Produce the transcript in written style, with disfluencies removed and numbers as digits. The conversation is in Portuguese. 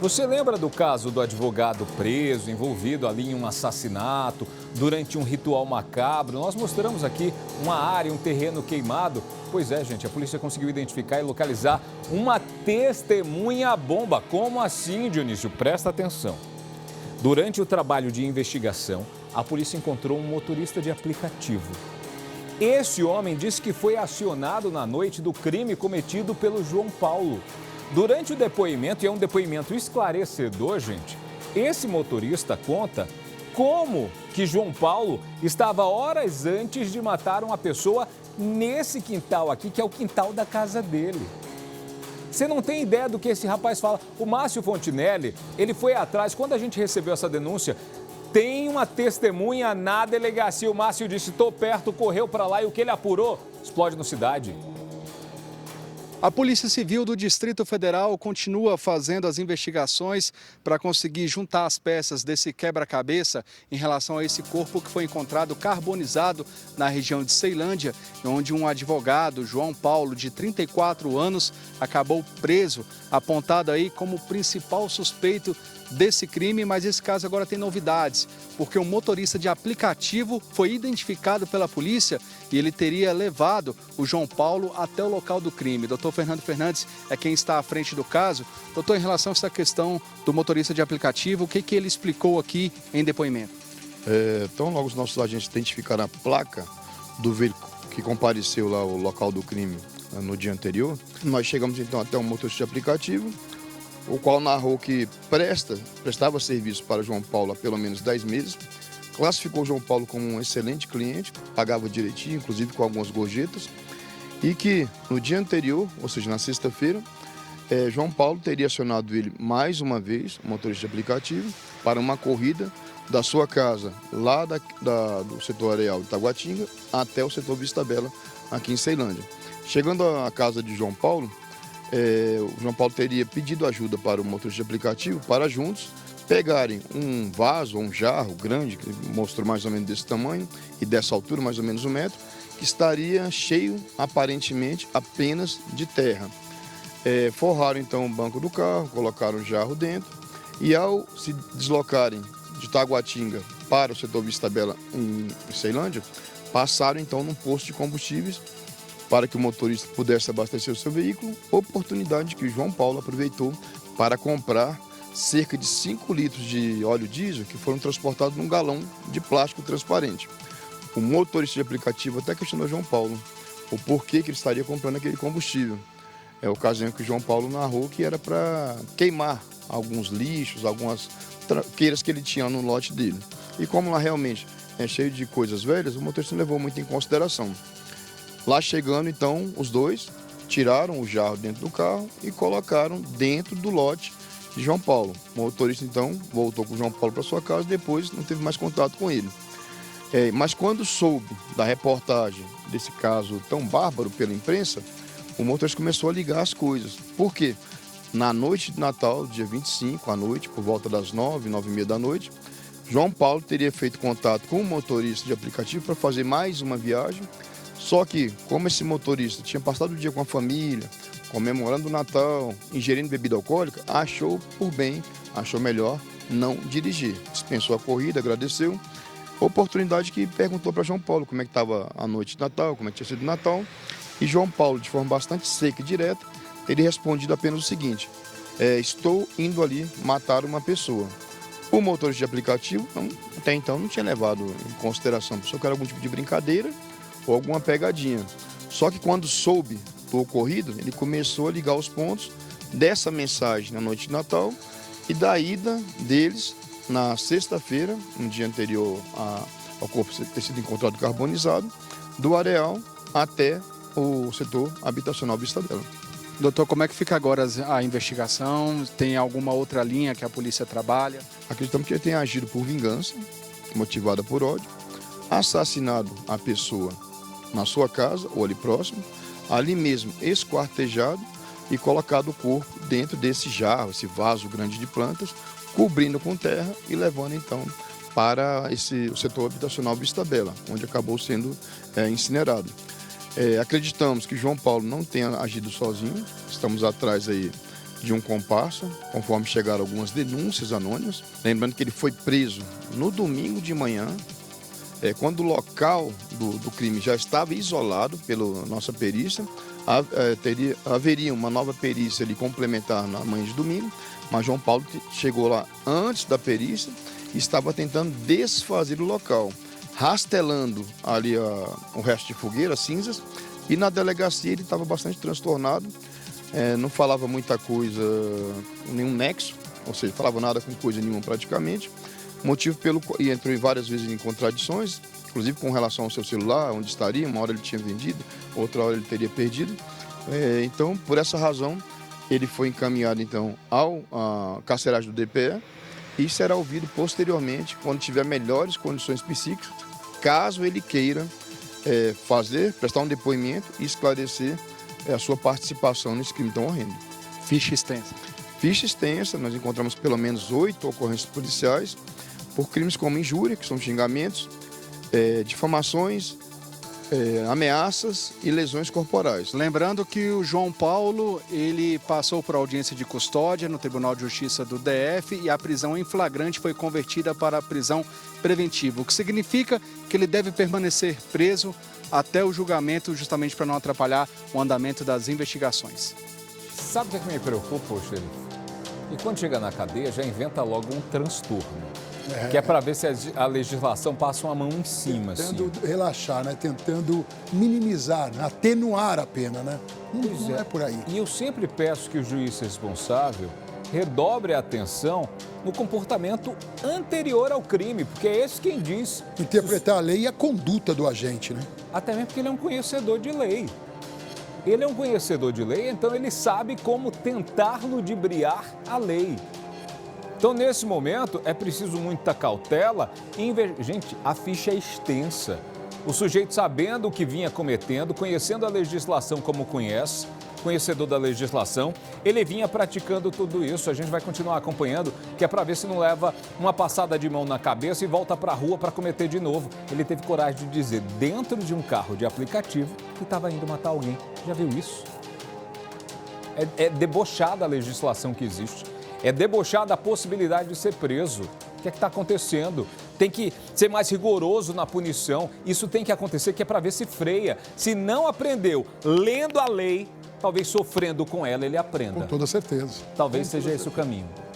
Você lembra do caso do advogado preso, envolvido ali em um assassinato, durante um ritual macabro? Nós mostramos aqui uma área, um terreno queimado. Pois é, gente, a polícia conseguiu identificar e localizar uma testemunha bomba. Como assim, Dionísio? Presta atenção. Durante o trabalho de investigação, a polícia encontrou um motorista de aplicativo. Esse homem disse que foi acionado na noite do crime cometido pelo João Paulo. Durante o depoimento, e é um depoimento esclarecedor, gente, esse motorista conta como que João Paulo estava horas antes de matar uma pessoa nesse quintal aqui, que é o quintal da casa dele. Você não tem ideia do que esse rapaz fala. O Márcio Fontinelli, ele foi atrás, quando a gente recebeu essa denúncia, tem uma testemunha na delegacia. O Márcio disse, estou perto, correu para lá e o que ele apurou, explode no Cidade. A Polícia Civil do Distrito Federal continua fazendo as investigações para conseguir juntar as peças desse quebra-cabeça em relação a esse corpo que foi encontrado carbonizado na região de Ceilândia, onde um advogado, João Paulo, de 34 anos, acabou preso, apontado aí como principal suspeito desse crime, mas esse caso agora tem novidades, porque um motorista de aplicativo foi identificado pela polícia e ele teria levado o João Paulo até o local do crime. Doutor Fernando Fernandes é quem está à frente do caso. Doutor, em relação a essa questão do motorista de aplicativo, o que ele explicou aqui em depoimento? Então, logo os nossos agentes identificaram a placa do veículo que compareceu lá ao local do crime no dia anterior, nós chegamos então até um motorista de aplicativo, o qual narrou que prestava serviço para João Paulo há pelo menos 10 meses, classificou João Paulo como um excelente cliente, pagava direitinho, inclusive com algumas gorjetas, e que no dia anterior, ou seja, na sexta-feira, João Paulo teria acionado ele mais uma vez, o motorista de aplicativo, para uma corrida da sua casa, lá do setor areal de Taguatinga, até o setor Vista Bela, aqui em Ceilândia. Chegando à casa de João Paulo, o João Paulo teria pedido ajuda para o motorista de aplicativo para juntos pegarem um vaso ou um jarro grande, que mostrou mais ou menos desse tamanho e dessa altura, mais ou menos 1 metro, que estaria cheio, aparentemente, apenas de terra. Forraram então o banco do carro, colocaram o jarro dentro e ao se deslocarem de Taguatinga para o setor Vista Bela em Ceilândia, passaram então num posto de combustíveis para que o motorista pudesse abastecer o seu veículo, oportunidade que o João Paulo aproveitou para comprar cerca de 5 litros de óleo diesel que foram transportados num galão de plástico transparente. O motorista de aplicativo até questionou João Paulo o porquê que ele estaria comprando aquele combustível. É a ocasião que o João Paulo narrou que era para queimar alguns lixos, algumas tranqueiras que ele tinha no lote dele. E como lá realmente é cheio de coisas velhas, o motorista não levou muito em consideração. Lá chegando, então, os dois tiraram o jarro dentro do carro e colocaram dentro do lote de João Paulo. O motorista, então, voltou com o João Paulo para sua casa e depois não teve mais contato com ele. Mas quando soube da reportagem desse caso tão bárbaro pela imprensa, o motorista começou a ligar as coisas. Por quê? Na noite de Natal, dia 25, à noite, por volta das 9, 9h30 da noite, João Paulo teria feito contato com o motorista de aplicativo para fazer mais uma viagem. Só que, como esse motorista tinha passado o dia com a família, comemorando o Natal, ingerindo bebida alcoólica, achou melhor não dirigir. Dispensou a corrida, agradeceu. Oportunidade que perguntou para João Paulo como é que estava a noite de Natal, como é que tinha sido o Natal. E João Paulo, de forma bastante seca e direta, teria respondido apenas o seguinte: estou indo ali matar uma pessoa. O motorista de aplicativo, até então, não tinha levado em consideração se era algum tipo de brincadeira ou alguma pegadinha. Só que quando soube do ocorrido, ele começou a ligar os pontos dessa mensagem na noite de Natal e da ida deles na sexta-feira, no dia anterior ao corpo ter sido encontrado carbonizado, do areal até o setor habitacional Vista Bela. Doutor, como é que fica agora a investigação? Tem alguma outra linha que a polícia trabalha? Acreditamos que ele tenha agido por vingança, motivada por ódio, assassinado a pessoa na sua casa ou ali próximo, ali mesmo esquartejado e colocado o corpo dentro desse jarro, esse vaso grande de plantas, cobrindo com terra e levando então para o setor habitacional Vista Bela, onde acabou sendo incinerado. Acreditamos que João Paulo não tenha agido sozinho, estamos atrás aí de um comparsa, conforme chegaram algumas denúncias anônimas. Lembrando que ele foi preso no domingo de manhã, quando o local do crime já estava isolado pela nossa perícia. Haveria uma nova perícia ali complementar na manhã de domingo, mas João Paulo chegou lá antes da perícia e estava tentando desfazer o local, rastelando ali o resto de fogueira, cinzas, e na delegacia ele estava bastante transtornado, não falava muita coisa, nenhum nexo, ou seja, falava nada com coisa nenhuma praticamente, motivo e entrou várias vezes em contradições, inclusive com relação ao seu celular, onde estaria, uma hora ele tinha vendido, outra hora ele teria perdido. Então, por essa razão, ele foi encaminhado então à carceragem do DPE e será ouvido posteriormente, quando tiver melhores condições psíquicas, caso ele queira prestar um depoimento e esclarecer a sua participação nesse crime tão horrendo. Ficha extensa. Ficha extensa, nós encontramos pelo menos 8 ocorrências policiais por crimes como injúria, que são xingamentos, difamações, ameaças e lesões corporais. Lembrando que o João Paulo, ele passou por audiência de custódia no Tribunal de Justiça do DF e a prisão em flagrante foi convertida para a prisão preventiva, o que significa que ele deve permanecer preso até o julgamento, justamente para não atrapalhar o andamento das investigações. Sabe o que me preocupa, xerife? E quando chega na cadeia, já inventa logo um transtorno. Que é para ver se a legislação passa uma mão em cima. Tentando relaxar, né? Tentando minimizar, né? Atenuar a pena, né? Não é por aí. E eu sempre peço que o juiz responsável redobre a atenção no comportamento anterior ao crime, porque é esse quem diz. Interpretar a lei e a conduta do agente, né? Até mesmo porque ele é um conhecedor de lei. Ele é um conhecedor de lei, então ele sabe como tentar ludibriar a lei. Então, nesse momento, é preciso muita cautela. Gente, a ficha é extensa. O sujeito sabendo o que vinha cometendo, conhecendo a legislação como conhece, conhecedor da legislação, ele vinha praticando tudo isso. A gente vai continuar acompanhando, que é para ver se não leva uma passada de mão na cabeça e volta para a rua para cometer de novo. Ele teve coragem de dizer, dentro de um carro de aplicativo, que estava indo matar alguém. Já viu isso? É debochada a legislação que existe. É debochada a possibilidade de ser preso. O que é que está acontecendo? Tem que ser mais rigoroso na punição. Isso tem que acontecer, que é para ver se freia. Se não aprendeu lendo a lei, talvez sofrendo com ela ele aprenda. Com toda certeza. Talvez seja esse o caminho.